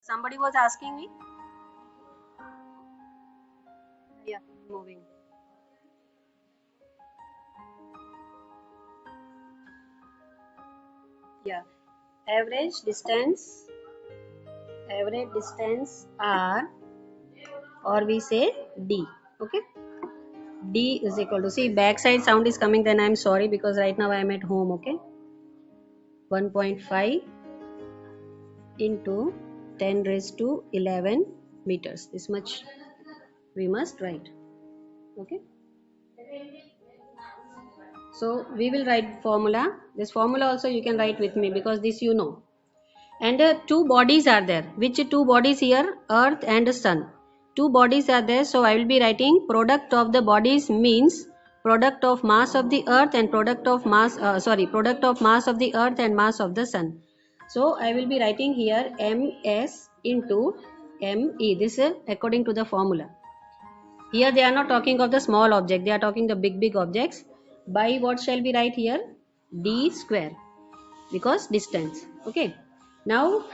Somebody was asking me. Yeah, moving. Yeah, average distance. Average distance R, or we say D. Okay, D is equal to, see, backside sound is coming, then I'm sorry because right now I'm at home. Okay, 1.5 into 10 raised to 11 meters. This much we must write. Okay, so we will write formula. This formula also you can write with me because this you know. And two bodies are there. Which two bodies here? Earth and sun. Two bodies are there, so I will be writing product of the bodies means product of mass of the earth and product of mass, product of mass of the earth and mass of the sun. So I will be writing here ms into me. This is according to the formula. Here they are not talking of the small object, they are talking the big objects. By what shall we write here? D square, because distance. Okay, now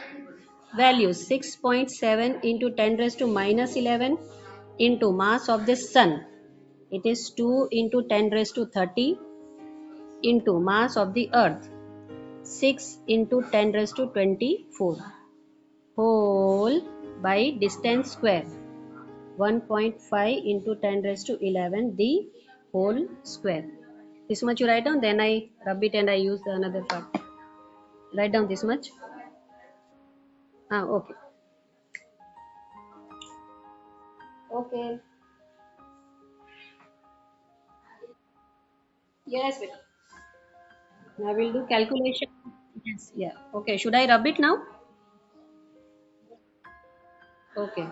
values: 6.7 into 10 raised to minus 11 into mass of the sun, it is 2 into 10 raised to 30 into mass of the earth, 6 into 10 raised to 24 whole by distance square, 1.5 into 10 raised to 11 the whole square. This much you write down, then I rub it and I use the another part. Write down this much. Okay. Okay. Yes, beta. I will do calculation. Yes. Yeah. Okay. Should I rub it now? Okay.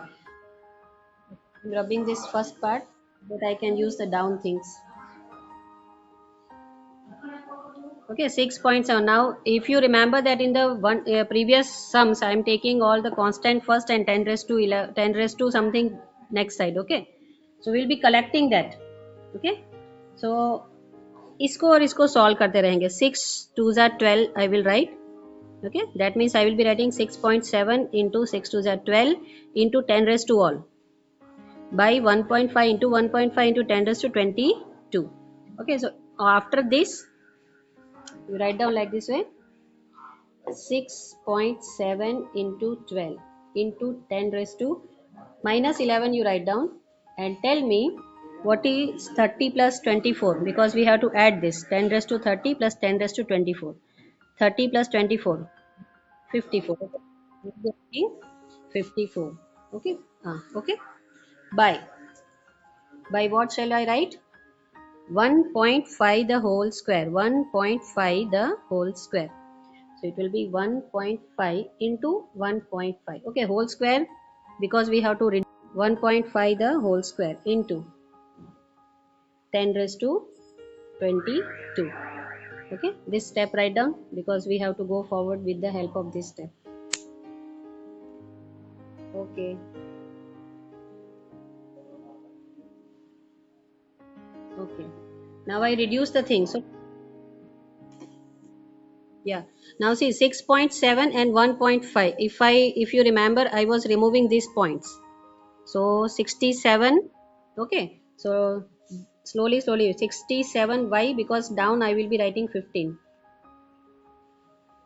I'm rubbing this first part, but I can use the down things. Okay. 6.7. Now, if you remember that in the one previous sums, I am taking all the constant first and 10 raised to 11, 10 raised to something next side. Okay. So we'll be collecting that. Okay. So इसको और इसको solve करते रहेंगे. 6 2s are 12. I will write. Okay, that means I will be writing 6.7 into 6 to the 12 into 10 raised to all by 1.5 into 1.5 into 10 raised to 22. Okay, so after this you write down like this way: 6.7 into 12 into 10 raised to minus 11, you write down, and tell me what is 30 plus 24, because we have to add this 10 raised to 30 plus 10 raised to 24. 30 plus 24, 54. Okay, 54. Okay. Okay. By what shall I write? 1.5 the whole square. 1.5 the whole square. So it will be 1.5 into 1.5. Okay, whole square, because we have to read 1.5 the whole square into 10 raised to 22. Okay, this step write down because we have to go forward with the help of this step. Okay. Okay. Now I reduce the thing. So yeah, now see 6.7 and 1.5. If you remember, I was removing these points. So 67. Okay, so slowly 67. Why? Because down I will be writing 15.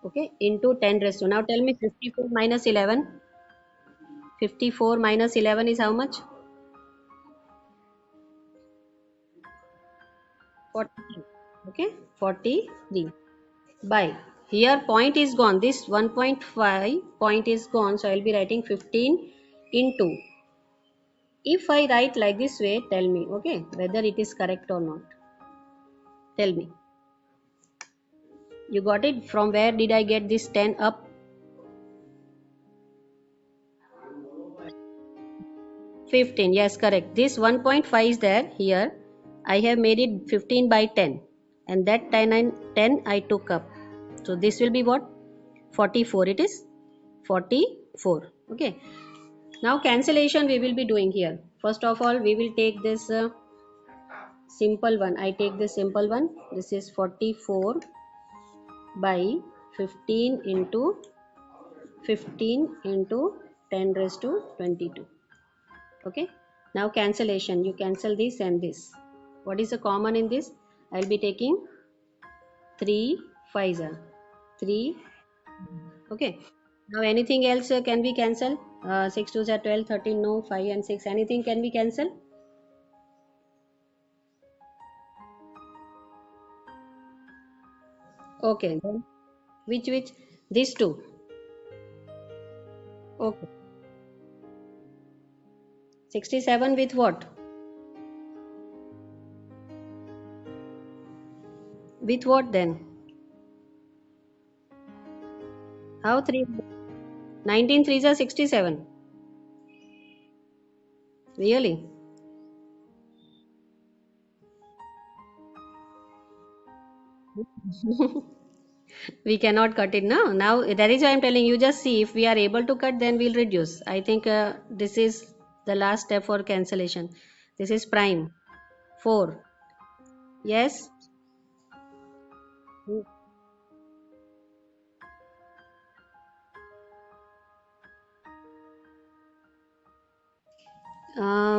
Okay, into 10 raised to, now tell me 54 minus 11. 54 minus 11 is how much? 43. Okay, 43. By here point is gone, this 1.5 point is gone, so I will be writing 15 into. If I write like this way, tell me, okay, whether it is correct or not. Tell me. You got it? From where did I get this 10 up? 15. Yes, correct. This 1.5 is there here. I have made it 15 by 10. And that 10 I took up. So this will be what? 44. It is 44. Okay. Now cancellation we will be doing here. First of all, we will take this simple one. I take the simple one. This is 44 by 15 into 15 into 10 raised to 22. Okay, now cancellation, you cancel this and this. What is the common in this? I will be taking 3 5s are 3. Okay, now anything else can be cancelled? 6 2s are 12, 13, no, 5 and 6, anything can be cancelled? Okay, then which these two. Okay, 67 with what? With what then? How 3? 19 threes are 67. Really? We cannot cut it now. That is why I'm telling you, just see if we are able to cut, then we'll reduce. I think this is the last step for cancellation. This is prime 4. Yes.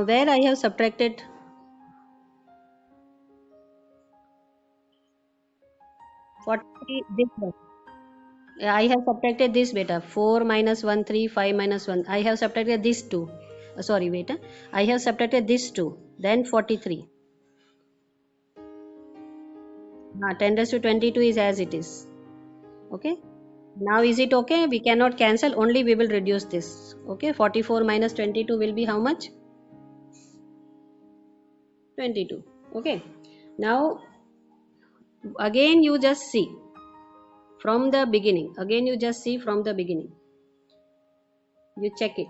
Where I have subtracted 43, this one. I have subtracted this beta 4 minus 1 3 5 minus 1. I have subtracted this 2. Sorry, wait. I have subtracted this 2. Then 43. 10 raised to 22 is as it is. Okay. Now is it okay? We cannot cancel. Only we will reduce this. Okay. 44 minus 22 will be how much? 22. Okay. Now again you just see from the beginning. Again you just see from the beginning. You check it.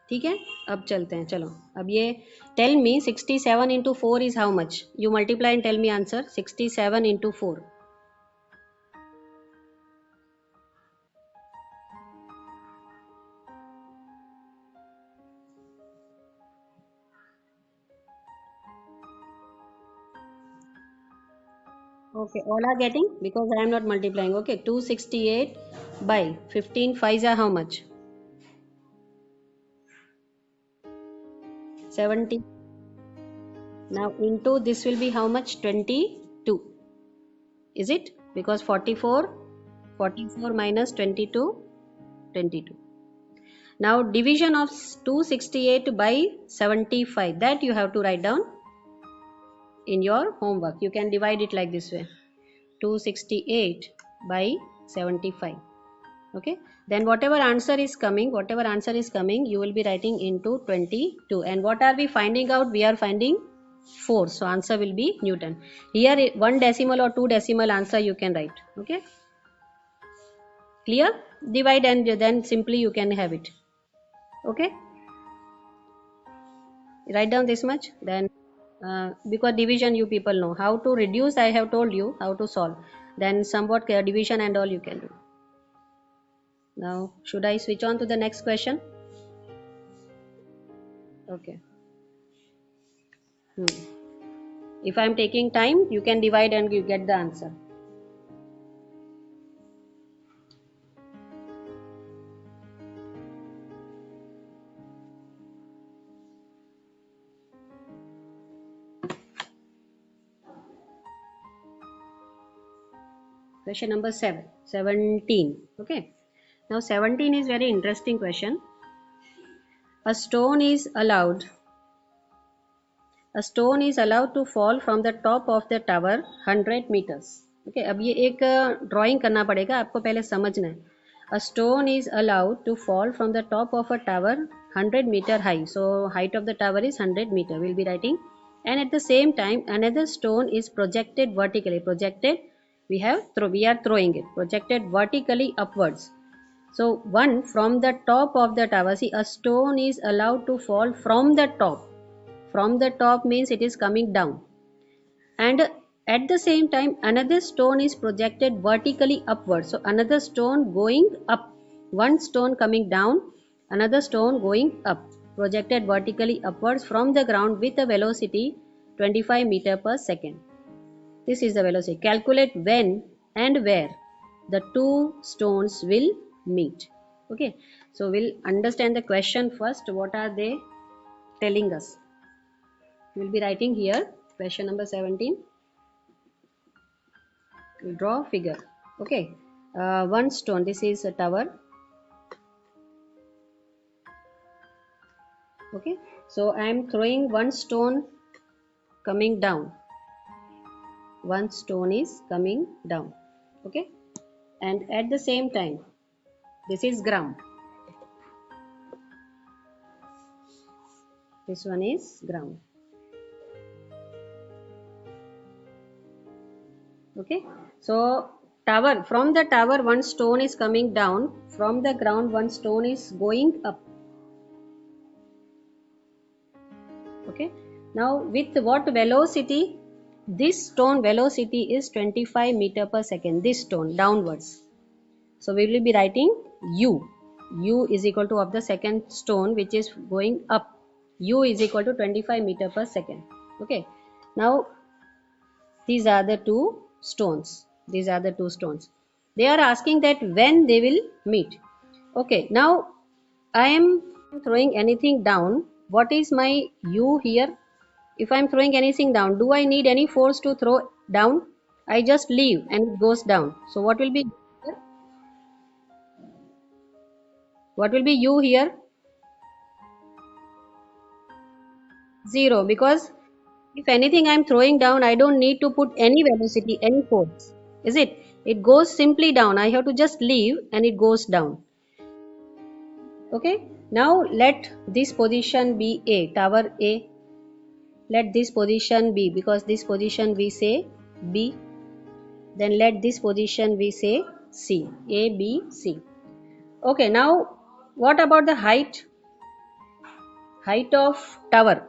ठीक है, अब चलते हैं, चलो अब ये tell me 67 into 4 is how much? You multiply and tell me answer. 67 into 4. Okay, all are getting because I am not multiplying. Okay, 268 by 15 5s are how much? 70. Now into this will be how much? 22. Is it? Because 44 minus 22, 22. Now division of 268 by 75, that you have to write down in your homework. You can divide it like this way. 268 by 75. Okay, then whatever answer is coming, you will be writing into 22. And what are we finding out? We are finding 4, so answer will be Newton. Here 1 decimal or 2 decimal answer you can write. Okay, clear? Divide and then simply you can have it. Okay, write down this much. Then because division you people know how to reduce, I have told you how to solve. Then somewhat division and all you can do. Now should I switch on to the next question? Okay. If I am taking time, you can divide and you get the answer. Question number 17. Okay. Now 17 is very interesting question. A stone is allowed to fall from the top of the tower 100 meters. Okay, अब ये एक drawing करना पड़ेगा, आपको पहले समझना है. A stone is allowed to fall from the top of a tower 100 meter high. So height of the tower is 100 meter. We'll be writing. And at the same time, another stone is projected vertically. Projected, we are throwing it. Projected vertically upwards. So one from the top of the tower. See, a stone is allowed to fall from the top. From the top means it is coming down. And at the same time, another stone is projected vertically upwards. So another stone going up. One stone coming down, another stone going up. Projected vertically upwards from the ground with a velocity 25 meter per second. This is the velocity. Calculate when and where the two stones will meet. Okay, so we'll understand the question first. What are they telling us? We'll be writing here question number 17. We'll draw figure. Okay, one stone. This is a tower. Okay, so I am throwing one stone coming down. One stone is coming down. Okay, and at the same time, this is ground. This one is ground. Okay, so tower, from the tower one stone is coming down, from the ground one stone is going up. Okay, now with what velocity? This stone velocity is 25 meter per second, this stone downwards. So we will be writing u is equal to of the second stone which is going up, u is equal to 25 meter per second. Okay, now these are the two stones. These are the two stones. They are asking that when they will meet. Okay, now I am throwing anything down. What is my u here? If I am throwing anything down, do I need any force to throw down? I just leave and it goes down. So what will be here? What will be u here? 0, because if anything I am throwing down, I don't need to put any velocity, any force. Is it? It goes simply down. I have to just leave and it goes down. Okay. Now let this position be A, tower A. Let this position be, because this position we say B. Then let this position we say C, A, B, C. Okay, now what about the height? Height of tower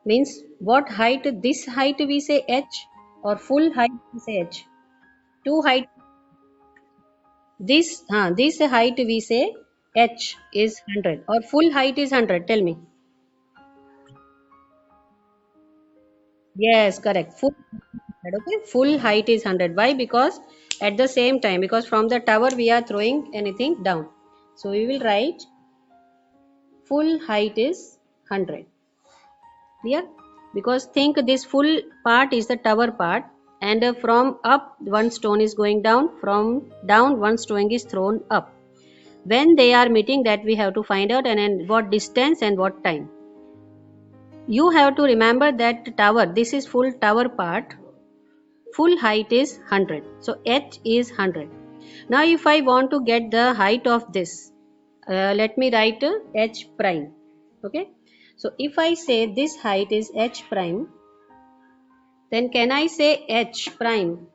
means what height? This height we say h, or full height we say h. Two height. This height we say h is 100, or full height is 100. Tell me. Yes, correct. Okay, full height is 100. Why? Because at the same time, because from the tower we are throwing anything down. So we will write full height is 100. Clear? Because think this full part is the tower part, and from up one stone is going down, from down one stone is thrown up. When they are meeting, that we have to find out, and what distance and what time. You have to remember that tower, this is full tower part, full height is 100, so h is 100. Now if I want to get the height of this, let me write h prime. Okay, so if I say this height is h prime, then can I say h prime,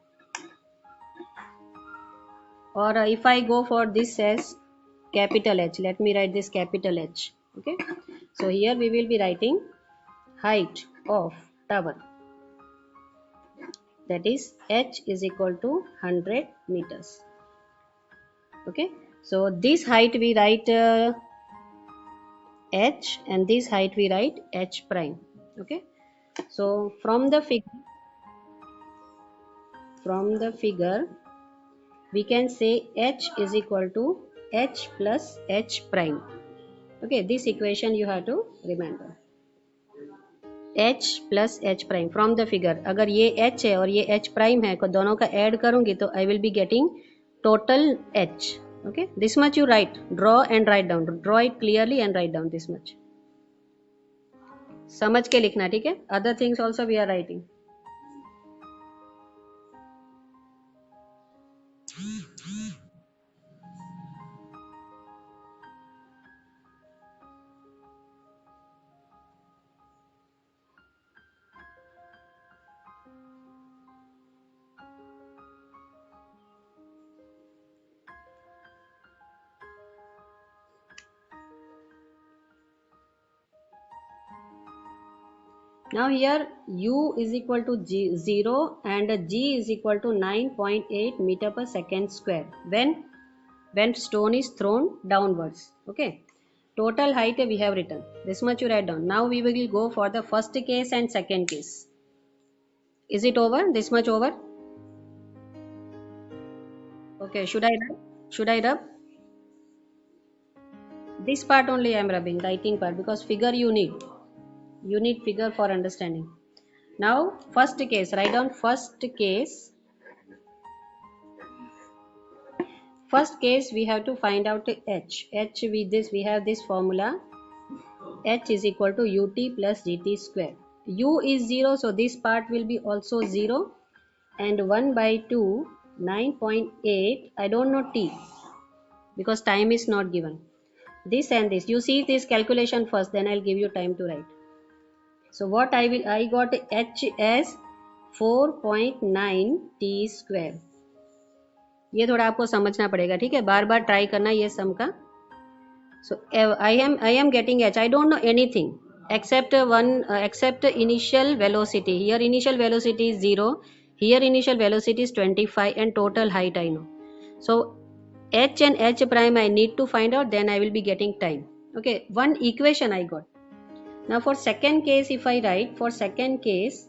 or if I go for this as capital H, let me write this capital H. Okay, so here we will be writing height of tower, that is h is equal to 100 meters. Okay, so this height we write h, and this height we write h prime. Okay, so from the figure we can say h is equal to h plus h prime. Okay, this equation you have to remember, h plus h prime from the figure. अगर ये h है और ये h prime है, तो दोनों का add करूंगी तो I will be getting total h. Okay, this much you write, draw and write down, draw it clearly and write down this much. समझ के लिखना, ठीक है? Other things also we are writing. Now here u is equal to 0 and g is equal to 9.8 meter per second square when stone is thrown downwards. Okay, total height we have written, this much you write down. Now we will go for the first case and second case. Is it over? This much over? Okay, should I rub? Should I rub? This part only I am rubbing, writing part, because figure you need. You need figure for understanding. Now, first case, write down first case. First case, we have to find out h. H with this, we have this formula. H is equal to ut plus gt square. U is 0, so this part will be also 0. And 1 by 2, 9.8, I don't know t, because time is not given. This and this, you see this calculation first, then I'll give you time to write. So what I got h as 4.9 t square. ये थोड़ा आपको समझना पड़ेगा, ठीक है, बार बार try करना ये सम का. So I am getting h. I don't know anything except except initial velocity. Here initial velocity is 0. Here initial velocity is 25 and total height I know. So h and h prime I need to find out. Then I will be getting time. Okay, one equation I got. Now for second case, if I write for second case,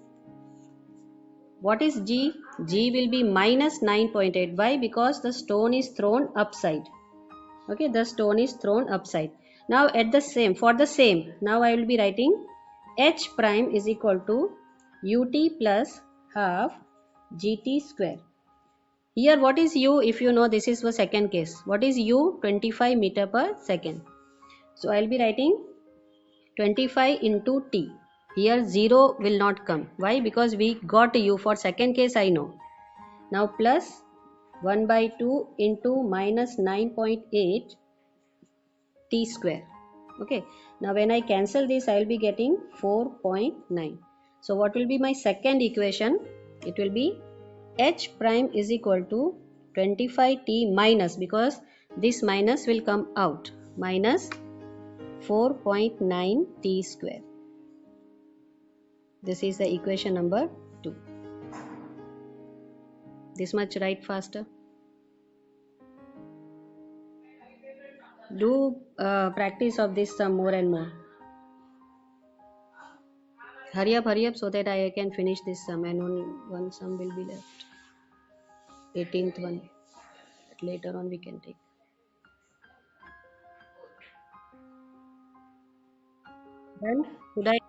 what is g? G will be minus 9.8. Why? Because the stone is thrown upside. Okay, the stone is thrown upside. Now at the same, for the same, now I will be writing h prime is equal to ut plus half gt square. Here what is u? If you know, this is the second case. What is u? 25 meter per second. So I will be writing 25 into t. Here 0 will not come. Why? Because we got u. For second case I know. Now plus 1 by 2 into minus 9.8 t square. Okay, now when I cancel this, I will be getting 4.9. So what will be my second equation? It will be h prime is equal to 25t minus, because this minus will come out, minus 4.9 t square. This is the equation number 2. This much write faster. Do practice of this some more and more. Hurry up so that I can finish this sum, and only one sum will be left. 18th one. Later on we can take. Then should I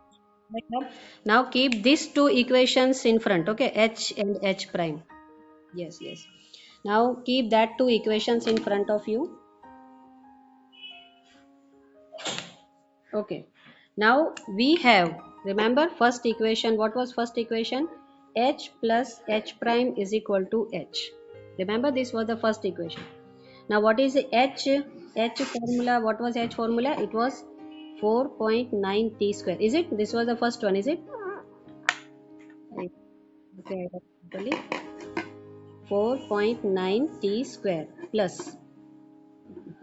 now keep these two equations in front, okay, h and h prime. Yes. Now keep that two equations in front of you. Okay, now we have, remember first equation, what was first equation? H plus h prime is equal to h. Remember, this was the first equation. Now what is the h formula? What was h formula? It was 4.9 t square. Is it? This was the first one, is it? Okay, 4.9 t square plus,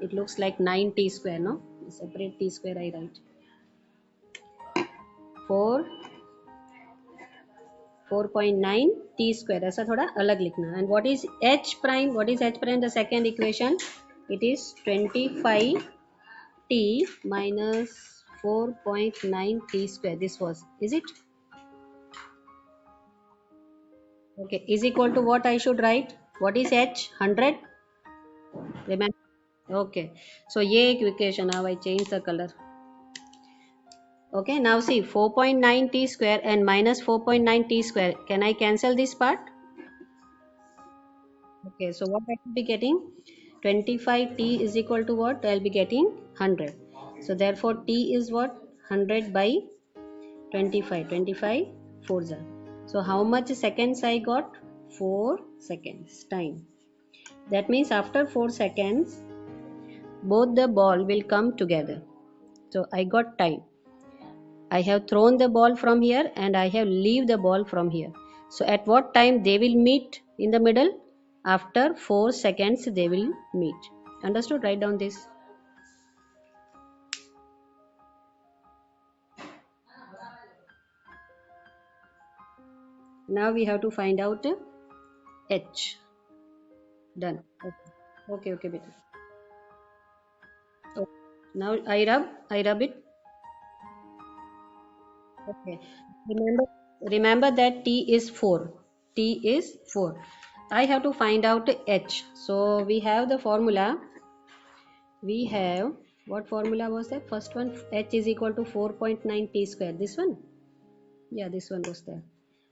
it looks like 9 t square, no? Separate t square I write. 4.9 t square, ऐसा थोड़ा अलग लिखना. And what is h prime? What is h prime? The second equation, it is 25 t minus 4.9 t square. This was, is it? Okay, is equal to what I should write? What is h? 100. Remember? Okay, so ये equation. Now I change the color. Okay, now see 4.9 t square and minus 4.9 t square. Can I cancel this part? Okay, so what I will be getting? 25 t is equal to what? I will be getting 100. So therefore t is what? 100 by 25. 25 4s. So how much seconds I got? 4 seconds time. That means after 4 seconds, both the ball will come together. So I got time. I have thrown the ball from here and I have leave the ball from here. So at what time they will meet in the middle? After 4 seconds they will meet. Understood? Write down this. Now we have to find out h. Done. Okay, beta. Okay. Now I rub it. Okay. Remember remember that T is 4. T is 4. I have to find out H. So we have the formula. We have, what formula was that? First one, H is equal to 4.9 T square. This one? Yeah, this one was there.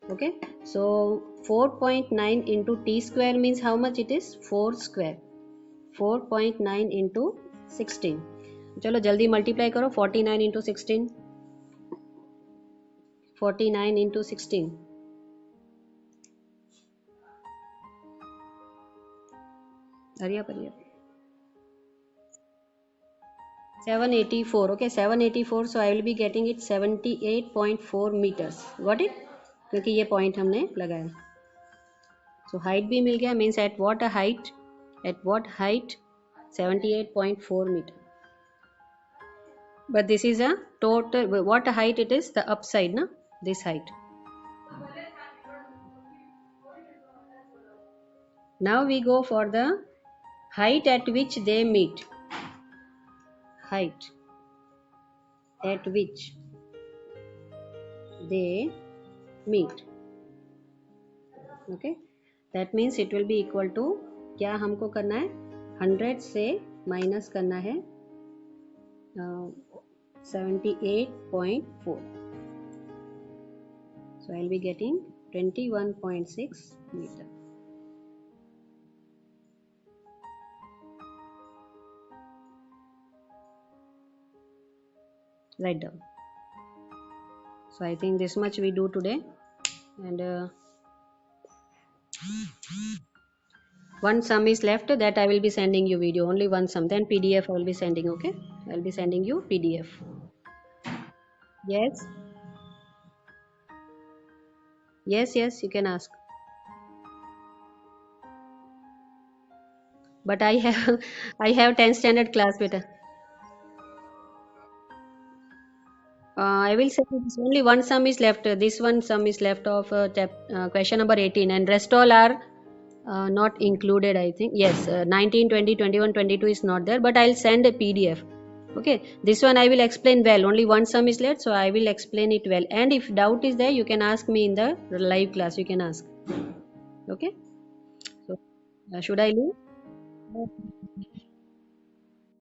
Okay. So 4.9 into T square means how much it is? 4 square. 4.9 into 16. चलो जल्दी multiply करो. 49 into 16. 49 into 16. Hurry up, hurry up. 784. Okay, 784. So I will be getting it 78.4 meters. Got it? क्योंकि ये point हमने लगाया. So height भी मिल गया. Means at what a height? At what height? 78.4 meter. But this is a total. What height it is? The upside, na? This height. Now we go for the height at which they meet. Height at which they meet. Okay, that means it will be equal to, क्या हमको करना है, 100 से minus करना है 78.4. So I will be getting 21.6 meter. Write down. So I think this much we do today, and one sum is left, that I will be sending you video, only one sum, then PDF I will be sending. Okay, I will be sending you PDF. Yes, yes, you can ask. But I have I have 10th standard class, beta. I will say this, only one sum is left. This one sum is left of question number 18, and rest all are not included, I think. Yes, 19, 20, 21, 22 is not there, but I'll send a PDF. Okay, this one I will explain well. Only one sum is left, so I will explain it well. And if doubt is there, you can ask me in the live class. You can ask. Okay, so should I leave?